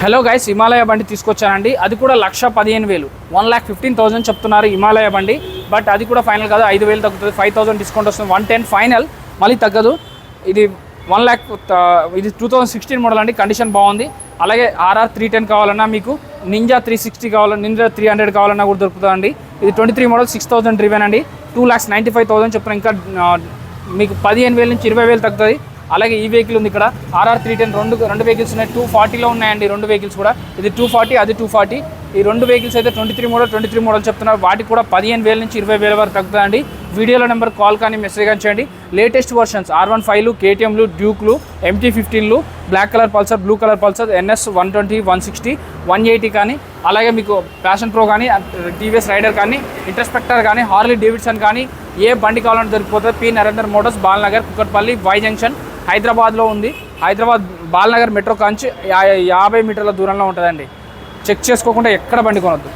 Hello guys, Himalaya బండి తీసుకొచ్చానండి. అది కూడా 1,15,000 1,15,000 చెప్తున్నారు హిమాలయ బండి. బట్ అది కూడా ఫైనల్ కాదు, 5,000 తగ్గుతుంది, 5,000 డిస్కౌంట్ వస్తుంది, 110 ఫైనల్, మళ్ళీ తగ్గదు. ఇది 1 lakh, ఇది 2016 మోడల్ అండి. కండిషన్ బాగుంది. అలాగే RR 310 కావాలన్నా, మీకు నింజా 360 కావాలన్నా, నింజా 300 కావాలన్నా కూడా దొరుకుతుందండి. ఇది 23 మోడల్, 6,000 డ్రివెన్ అండి. 2,95,000 చెప్తున్నా. ఇంకా మీకు 15,000 నుంచి 20,000 తగ్గుతుంది. అలాగే ఈ వెహికల్ ఉంది ఇక్కడ, RR 310. రెండు వెహికల్స్ ఉన్నాయి. 240లో ఉన్నాయండి రెండు వెహికల్స్ కూడా. ఇది 240, అది 240. ఈ రెండు వెహికల్స్ అయితే 23 మోడల్ చెప్తున్నారు. వాటికి కూడా 15,000 నుంచి 20,000 వరకు తగ్గుతుందండి. వీడియోలో నెంబర్ కాల్ కానీ మెసేజ్ కానీ చేయండి. లేటెస్ట్ వర్షన్స్ R15లు, KTMలు, డ్యూక్లు, MT15లు, black colour Pulsar, blue colour Pulsar, NS 120, 160, 180 కానీ, అలాగే మీకు ప్యాషన్ ప్రో కానీ, TVS రైడర్ కానీ, ఇంటర్స్పెక్టర్ కానీ, హార్లీ డేవిడ్సన్ కానీ, ఏ బండి కావాలంటే దొరికిపోతుంది. P Narender motors, Balanagar, Kukatpally, Y junction, హైదరాబాద్లో ఉంది. హైదరాబాద్ బాల్నగర్ మెట్రో కాంచి 50 మీటర్ల దూరంలో ఉంటుందండి. చెక్ చేసుకోకుండా ఎక్కడ బండి కొనొద్దు.